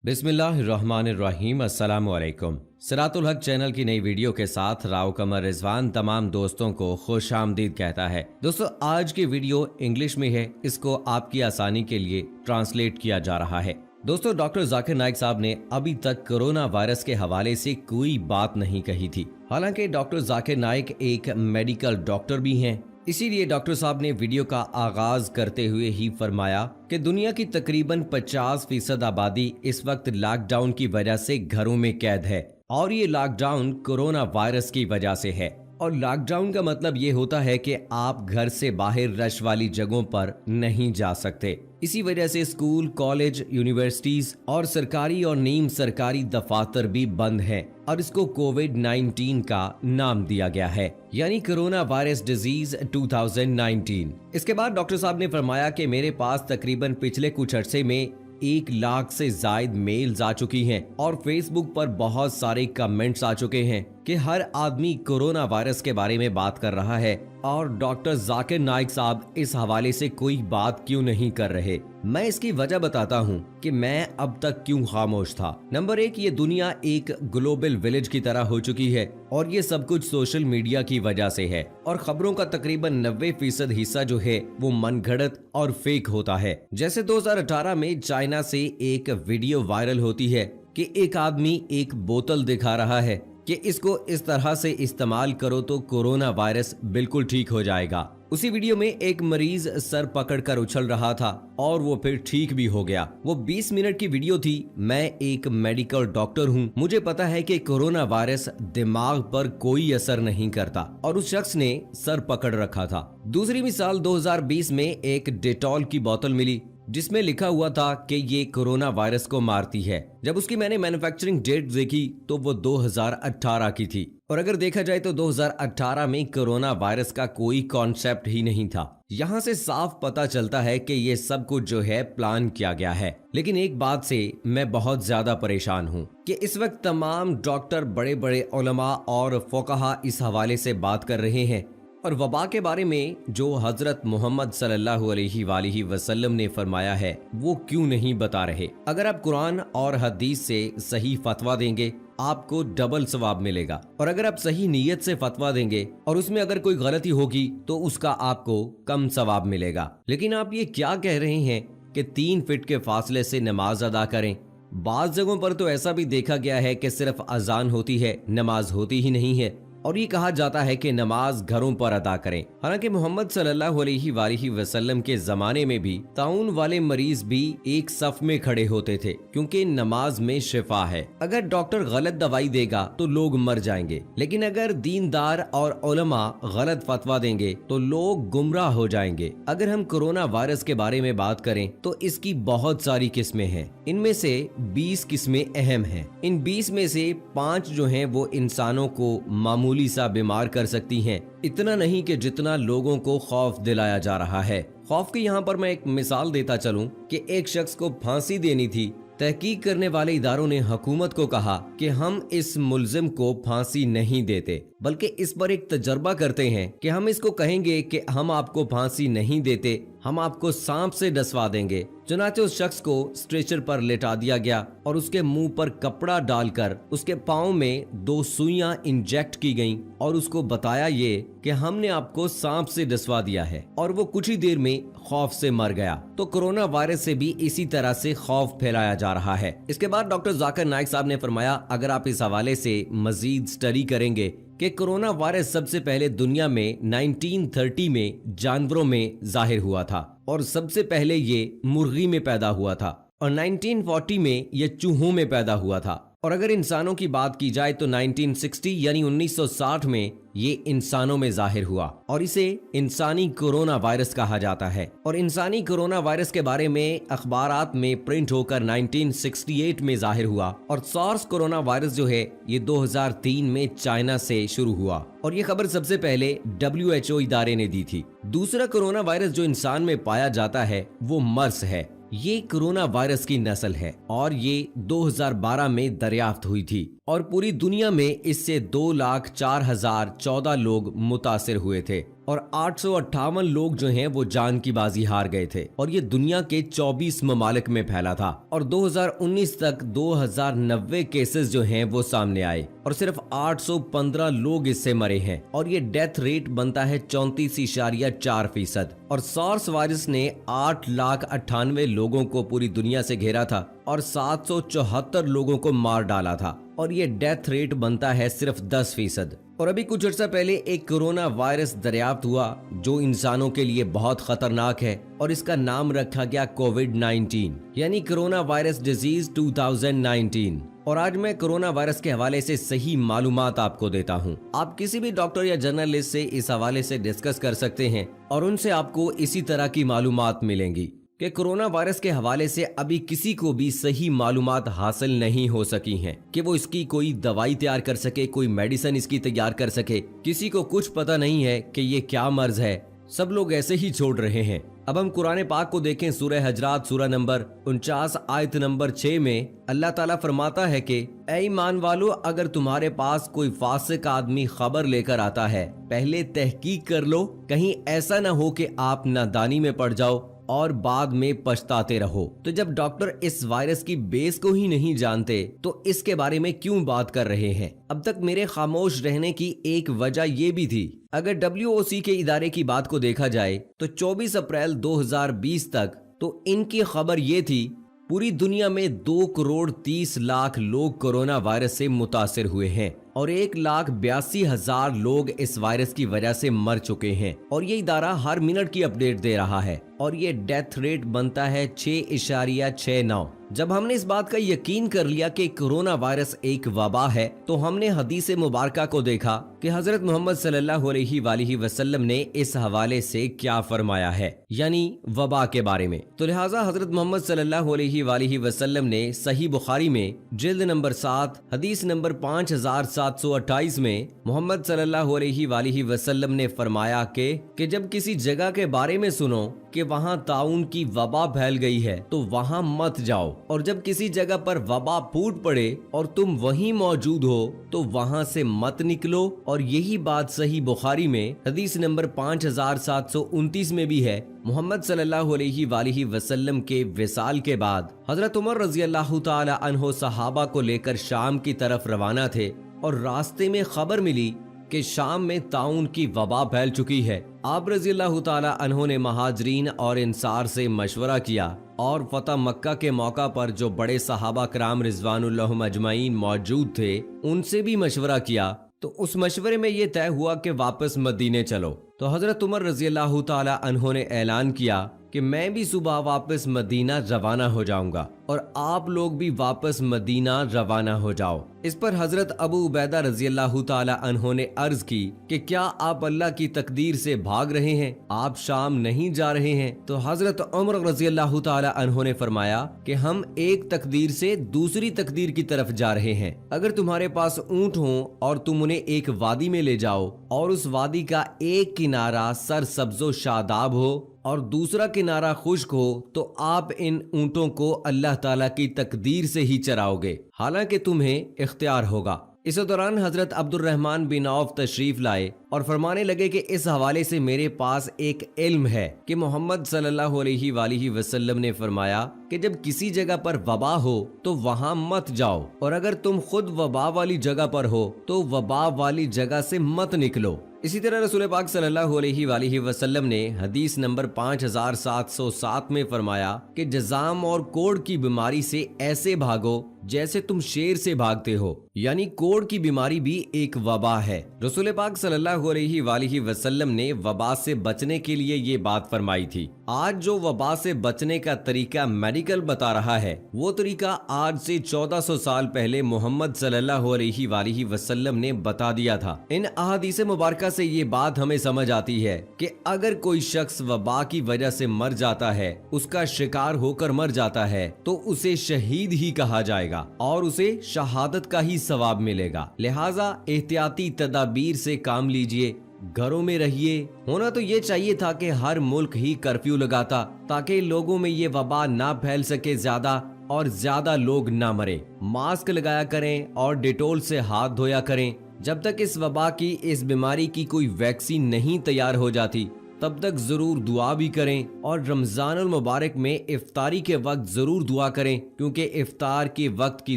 बिस्मिल्लाहिर्रहमानिर्रहीम अस्सलामुअलैकुम। सिरातुल हक चैनल की नई वीडियो के साथ राव कमर रिजवान तमाम दोस्तों को खुश आमदीद कहता है। दोस्तों, आज की वीडियो इंग्लिश में है, इसको आपकी आसानी के लिए ट्रांसलेट किया जा रहा है। दोस्तों, डॉक्टर जाकिर नाइक साहब ने अभी तक कोरोना वायरस के हवाले से कोई बात नहीं कही थी। हालांकि डॉक्टर जाकिर नाइक एक मेडिकल डॉक्टर भी हैं, इसीलिए डॉक्टर साहब ने वीडियो का आगाज करते हुए ही फरमाया कि दुनिया की तकरीबन 50% आबादी इस वक्त लॉकडाउन की वजह से घरों में कैद है और ये लॉकडाउन कोरोना वायरस की वजह से है। और लॉकडाउन का मतलब ये होता है कि आप घर से बाहर रश वाली जगहों पर नहीं जा सकते। इसी वजह से स्कूल, कॉलेज, यूनिवर्सिटीज और सरकारी और नीम सरकारी दफातर भी बंद हैं और इसको कोविड-19 का नाम दिया गया है, यानी कोरोना वायरस डिजीज 2019। इसके बाद डॉक्टर साहब ने फरमाया कि मेरे पास तकरीबन पिछले कुछ अरसे में 1 लाख से जायद मेल्स आ चुकी हैं और फेसबुक पर बहुत सारे कमेंट्स आ चुके हैं कि हर आदमी कोरोना वायरस के बारे में बात कर रहा है और डॉक्टर जाकिर नाइक साहब इस हवाले से कोई बात क्यों नहीं कर रहे। मैं इसकी वजह बताता हूँ कि मैं अब तक क्यों खामोश था। नंबर 1, ये दुनिया एक ग्लोबल विलेज की तरह हो चुकी है और ये सब कुछ सोशल मीडिया की वजह से है और खबरों का तकरीबन 90% हिस्सा जो है वो मनगढ़ंत और फेक होता है। जैसे 2018 में चाइना से एक वीडियो वायरल होती है कि एक आदमी एक बोतल दिखा रहा है कि इसको इस तरह से इस्तेमाल करो तो कोरोना वायरस बिल्कुल ठीक हो जाएगा। उसी वीडियो में एक मरीज सर पकड़कर उछल रहा था और वो फिर ठीक भी हो गया। वो 20 मिनट की वीडियो थी। मैं एक मेडिकल डॉक्टर हूँ, मुझे पता है कि कोरोना वायरस दिमाग पर कोई असर नहीं करता और उस शख्स ने सर पकड़ रखा था। दूसरी मिसाल 2020 में एक डेटॉल की बोतल मिली जिसमें लिखा हुआ था कि ये कोरोना वायरस को मारती है। जब उसकी मैंने मैन्युफैक्चरिंग डेट देखी तो वो 2018 की थी और अगर देखा जाए तो 2018 में कोरोना वायरस का कोई कॉन्सेप्ट ही नहीं था। यहाँ से साफ पता चलता है कि ये सब कुछ जो है प्लान किया गया है। लेकिन एक बात से मैं बहुत ज्यादा परेशान हूँ कि इस वक्त तमाम डॉक्टर, बड़े बड़े उलमा और फुक़हा इस हवाले से बात कर रहे हैं और वबा के बारे में जो हजरत मोहम्मद सल्लल्लाहु अलैहि वसल्लम ने फरमाया है वो क्यों नहीं बता रहे। अगर आप कुरान और हदीस से सही फतवा देंगे आपको डबल सवाब मिलेगा और अगर आप सही नीयत से फतवा देंगे और उसमें अगर कोई गलती होगी तो उसका आपको कम सवाब मिलेगा। लेकिन आप ये क्या कह रहे हैं कि 3 फीट के फासले से नमाज अदा करें। बाज़ जगहों पर तो ऐसा भी देखा गया है कि सिर्फ अजान होती है, नमाज होती ही नहीं है और ये कहा जाता है कि नमाज घरों पर अदा करें। हालांकि मोहम्मद सल्लल्लाहु अलैहि वसल्लम के जमाने में भी ताउन वाले मरीज भी एक सफ में खड़े होते थे क्योंकि नमाज में शिफा है। अगर डॉक्टर गलत दवाई देगा तो लोग मर जाएंगे, लेकिन अगर दीनदार और उलमा गलत फतवा देंगे तो लोग गुमराह हो जाएंगे। अगर हम कोरोना वायरस के बारे में बात करें तो इसकी बहुत सारी किस्में हैं। इनमें से 20 किस्में अहम हैं। इन 20 में से 5 जो हैं वो इंसानों को मामूली सा बीमार कर सकती हैं। इतना नहीं कि जितना लोगों को खौफ दिलाया जा रहा है। खौफ की यहाँ पर मैं एक मिसाल देता चलूं कि एक शख्स को फांसी देनी थी। तहकीक करने वाले इदारों ने हुकूमत को कहा कि हम इस मुल्जिम को फांसी नहीं देते, बल्कि इस पर एक तजर्बा करते हैं कि हम इसको कहेंगे कि हम आपको फांसी नहीं देते, हम आपको सांप से डसवा देंगे। चुनाचे उस शख्स को स्ट्रेचर पर लेटा दिया गया और उसके मुंह पर कपड़ा डालकर उसके पाँव में 2 सुइयां इंजेक्ट की गईं और उसको बताया ये कि हमने आपको सांप से डसवा दिया है और वो कुछ ही देर में खौफ से मर गया। तो कोरोना वायरस से भी इसी तरह से खौफ फैलाया जा रहा है। इसके बाद डॉक्टर जाकिर नाइक साहब ने फरमाया, अगर आप इस हवाले से मजीद स्टडी करेंगे कि कोरोना वायरस सबसे पहले दुनिया में 1930 में जानवरों में जाहिर हुआ था और सबसे पहले ये मुर्गी में पैदा हुआ था और 1940 में ये चूहों में पैदा हुआ था और अगर इंसानों की बात की जाए तो 1960 यानी 1960 में ये इंसानों में जाहिर हुआ और इसे इंसानी कोरोना वायरस कहा जाता है। और इंसानी कोरोना वायरस के बारे में अखबारात में प्रिंट होकर 1968 में जाहिर हुआ और सार्स कोरोना वायरस जो है ये 2003 में चाइना से शुरू हुआ और ये खबर सबसे पहले WHO इदारे ने दी थी। दूसरा कोरोना वायरस जो इंसान में पाया जाता है वो मर्स है। ये कोरोना वायरस की नस्ल है और ये 2012 में दरियाफ्त हुई थी और पूरी दुनिया में इससे 2,04,014 लोग मुतासिर हुए थे और 858 लोग जो हैं वो जान की बाजी हार गए थे और ये दुनिया के 24 ममालिक में फैला था। और 2019 तक 2090 केसेस जो हैं वो सामने आए और सिर्फ 815 लोग इससे मरे हैं और ये डेथ रेट बनता है 34.4%। और सार्स वायरस ने 8,98,000 लोगों को पूरी दुनिया से घेरा था और 774 लोगों को मार डाला था और ये डेथ रेट बनता है सिर्फ 10%। और अभी कुछ अर्सा पहले एक कोरोना वायरस दरियाफ्त हुआ जो इंसानों के लिए बहुत खतरनाक है और इसका नाम रखा गया कोविड-19 यानी कोरोना वायरस डिजीज 2019। और आज मैं कोरोना वायरस के हवाले से सही मालूमात आपको देता हूं। आप किसी भी डॉक्टर या जर्नलिस्ट से इस हवाले से डिस्कस कर सकते हैं और उनसे आपको इसी तरह की मालूमात मिलेंगी कि कोरोना वायरस के हवाले से अभी किसी को भी सही मालूमात हासिल नहीं हो सकी हैं कि वो इसकी कोई दवाई तैयार कर सके, कोई मेडिसिन इसकी तैयार कर सके। किसी को कुछ पता नहीं है कि ये क्या मर्ज है, सब लोग ऐसे ही छोड़ रहे हैं। अब हम कुरान पाक को देखें, सूरह हजरात सूरह नंबर 49 आयत नंबर 6 में अल्लाह ताला फरमाता है कि ऐ ईमान वालो, अगर तुम्हारे पास कोई फासिक आदमी खबर लेकर आता है, पहले तहकीक कर लो, कहीं ऐसा न हो कि आप नादानी में पड़ जाओ और बाद में पछताते रहो। तो जब डॉक्टर इस वायरस की बेस को ही नहीं जानते तो इसके बारे में क्यों बात कर रहे हैं? अब तक मेरे खामोश रहने की एक वजह ये भी थी। अगर WOC के इदारे की बात को देखा जाए तो 24 अप्रैल 2020 तक तो इनकी खबर ये थी पूरी दुनिया में 2,30,00,000 लोग कोरोना वायरस से मुतासिर हुए हैं और 1,82,000 लोग इस वायरस की वजह से मर चुके हैं और ये इदारा हर मिनट की अपडेट दे रहा है और ये डेथ रेट बनता है 6.69। जब हमने इस बात का यकीन कर लिया कि कोरोना वायरस एक वबा है तो हमने हदीस मुबारका को देखा कि हजरत मोहम्मद सल्लल्लाहु अलैहि वसल्लम ने इस हवाले से क्या फरमाया है, यानी वबा के बारे में। तो लिहाजा हजरत मोहम्मद सल्लल्लाहु अलैहि वसल्लम ने सही बुखारी में जिल्द नंबर 7 हदीस नंबर 5728 में मोहम्मद सल्लल्लाहु अलैहि वसल्लम ने फरमाया कि जब किसी जगह के बारे में सुनो कि वहाँ ताउन की वबा फैल गई है तो वहाँ मत जाओ, और जब किसी जगह पर वबा फूट पड़े और तुम वहीं मौजूद हो तो वहाँ से मत निकलो। और यही बात सही बुखारी में हदीस नंबर 5729 में भी है। मोहम्मद सल्लल्लाहु अलैहि वसल्लम के विसाल के बाद हजरत उमर रजी अल्लाह तआला अन्हो सहाबा को लेकर शाम की तरफ रवाना थे और रास्ते में खबर मिली कि शाम में ताउन की वबा फैल चुकी है। आप रजी अल्लाह तआला अन्हो ने महाजरीन और इंसार से मशवरा किया और फतह मक्का के मौका पर जो बड़े सहाबा कराम रिजवानुल्लाहुम अजमाइन मौजूद थे उनसे भी मशवरा किया। तो उस मशवरे में ये तय हुआ कि वापस मदीने चलो। तो हजरत उमर रजी अल्लाह तआला अन्हो ने ऐलान किया कि मैं भी सुबह वापस मदीना रवाना हो जाऊंगा और आप लोग भी वापस मदीना रवाना हो जाओ। इस पर हजरत अबू उबैदा रजी अल्लाह तआला अन्हो ने अर्ज की कि क्या आप अल्लाह की तकदीर से भाग रहे हैं, आप शाम नहीं जा रहे हैं? तो हजरत उमर रजी अल्लाह तआला अन्हो ने फरमाया कि हम एक तकदीर से दूसरी तकदीर की तरफ जा रहे हैं। अगर तुम्हारे पास ऊंट हो और तुम उन्हें एक वादी में ले जाओ और उस वादी का एक किनारा सरसब्जो शादाब हो और दूसरा किनारा खुश्क हो तो आप इन ऊंटों को अल्लाह ताला की तकदीर से ही चराओगे, हालांकि तुम्हें इख्तियार होगा। इस दौरान हजरत अब्दुर्रहमान बिन औफ तशरीफ लाए और फरमाने लगे कि इस हवाले से मेरे पास एक इल्म है कि मोहम्मद सल्लल्लाहु अलैहि वसल्लम ने फरमाया कि जब किसी जगह पर वबा हो तो वहां मत जाओ, और अगर तुम खुद वबा वाली जगह पर हो तो वबा वाली जगह से मत निकलो। इसी तरह रसूल पाक सल्लल्लाहु अलैहि वसल्लम ने हदीस नंबर 5707 में फरमाया कि जज़ाम और कोढ़ की बीमारी से ऐसे भागो जैसे तुम शेर से भागते हो, यानी कोढ़ की बीमारी भी एक वबा है। रसूल पाक सल्लल्लाहु अलैहि वसल्लम ने वबा से बचने के लिए ये बात फरमाई थी। आज जो वबा से बचने का तरीका मेडिकल बता रहा है वो तरीका आज से 1400 साल पहले मोहम्मद सल्लल्लाहु अलैहि वसल्लम ने बता दिया था। इन अहादीस मुबारका से ये बात हमें समझ आती है कि अगर कोई शख्स वबा की वजह से मर जाता है, उसका शिकार होकर मर जाता है, तो उसे शहीद ही कहा जाएगा और उसे शहादत का ही सवाब मिलेगा। लिहाजा एहतियाती तदाबीर से काम लीजिए, घरों में रहिए। होना तो ये चाहिए था कि हर मुल्क ही कर्फ्यू लगाता ताकि लोगों में ये वबा ना फैल सके ज्यादा और ज्यादा लोग ना मरे। मास्क लगाया करें और डेटोल से हाथ धोया करें। जब तक इस वबा की, इस बीमारी की कोई वैक्सीन नहीं तैयार हो जाती तब तक जरूर दुआ भी करें और रमजानुल मुबारक में इफ्तारी के वक्त जरूर दुआ करें, क्योंकि इफ्तार के वक्त की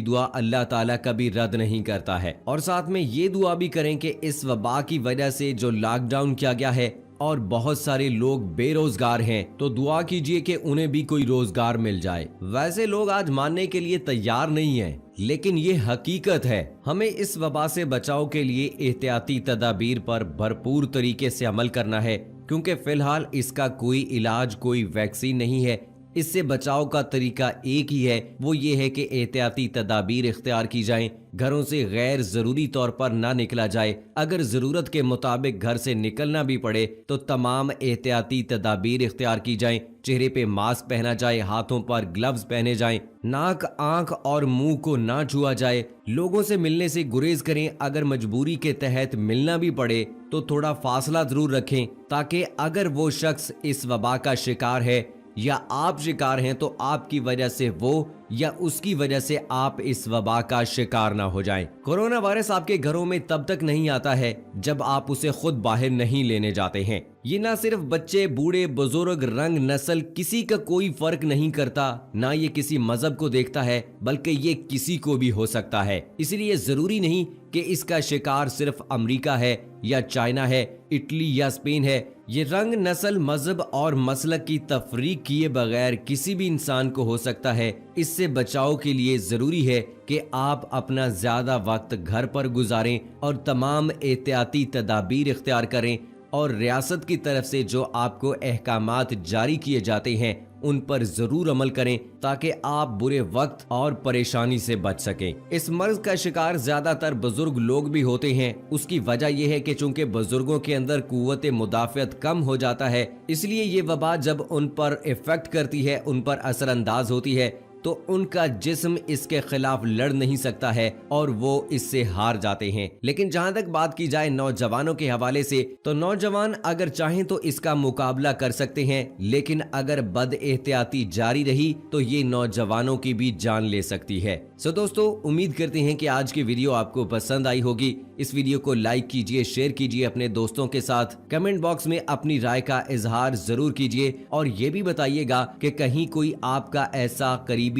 दुआ अल्लाह ताला कभी रद्द नहीं करता है। और साथ में ये दुआ भी करें कि इस वबा की वजह से जो लॉकडाउन किया गया है और बहुत सारे लोग बेरोजगार हैं, तो दुआ कीजिए कि उन्हें भी कोई रोजगार मिल जाए। वैसे लोग आज मानने के लिए तैयार नहीं हैं, लेकिन ये हकीकत है। हमें इस वबा से बचाव के लिए एहतियाती तदाबीर पर भरपूर तरीके से अमल करना है, क्योंकि फिलहाल इसका कोई इलाज, कोई वैक्सीन नहीं है। इससे बचाव का तरीका एक ही है, वो ये है कि एहतियाती तदाबीर इख्तियार की जाएं, घरों से गैर जरूरी तौर पर ना निकला जाए। अगर जरूरत के मुताबिक घर से निकलना भी पड़े तो तमाम एहतियाती तदाबीर इख्तियार की जाएं। चेहरे पे मास्क पहना जाए, हाथों पर ग्लव्स पहने जाएं, नाक, आंख और मुंह को ना छुआ जाए, लोगों से मिलने से गुरेज करें। अगर मजबूरी के तहत मिलना भी पड़े तो थोड़ा फासला जरूर रखें, ताकि अगर वो शख्स इस वबा का शिकार है या आप शिकार हैं तो आपकी वजह से वो या उसकी वजह से आप इस वबा का शिकार ना हो जाएं। कोरोना वायरस आपके घरों में तब तक नहीं आता है जब आप उसे खुद बाहर नहीं लेने जाते हैं। ये ना सिर्फ बच्चे, बूढ़े, बुजुर्ग, रंग, नस्ल, किसी का कोई फर्क नहीं करता, ना ये किसी मजहब को देखता है, बल्कि ये किसी को भी हो सकता है। इसलिए जरूरी नहीं कि इसका शिकार सिर्फ अमेरिका है या चाइना है, इटली या स्पेन है। ये रंग, नस्ल, मजहब और मसलक की तफरीक किए बगैर किसी भी इंसान को हो सकता है। इससे बचाव के लिए जरूरी है कि आप अपना ज्यादा वक्त घर पर गुजारें और तमाम एहतियाती तदाबीर इख्तियार करें, और रियासत की तरफ से जो आपको अहकामात जारी किए जाते हैं उन पर जरूर अमल करें, ताकि आप बुरे वक्त और परेशानी से बच सकें। इस मर्ज का शिकार ज्यादातर बुजुर्ग लोग भी होते हैं। उसकी वजह यह है कि चूंकि बुजुर्गों के अंदर कुव्वत मुदाफियत कम हो जाता है, इसलिए ये वबा जब उन पर इफेक्ट करती है, उन पर असरअंदाज होती है, तो उनका जिस्म इसके खिलाफ लड़ नहीं सकता है और वो इससे हार जाते हैं। लेकिन जहां तक बात की जाए नौजवानों के हवाले से, तो नौजवान अगर चाहें तो इसका मुकाबला कर सकते हैं, लेकिन अगर बद एहतियाती जारी रही तो ये नौजवानों की भी जान ले सकती है। सो दोस्तों, उम्मीद करते हैं कि आज की वीडियो आपको पसंद आई होगी। इस वीडियो को लाइक कीजिए, शेयर कीजिए अपने दोस्तों के साथ, कमेंट बॉक्स में अपनी राय का इजहार जरूर कीजिए और ये भी बताइएगा कि कहीं कोई आपका ऐसा करीबी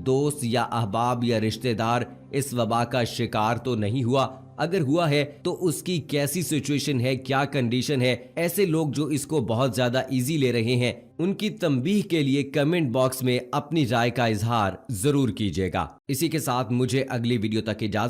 दोस्त या अहबाब या रिश्तेदार इस वबा का शिकार तो नहीं हुआ। अगर हुआ है तो उसकी कैसी सिचुएशन है, क्या कंडीशन है। ऐसे लोग जो इसको बहुत ज्यादा इजी ले रहे हैं, उनकी तंबीह के लिए कमेंट बॉक्स में अपनी राय का इजहार जरूर कीजिएगा। इसी के साथ मुझे अगली वीडियो तक इजाजत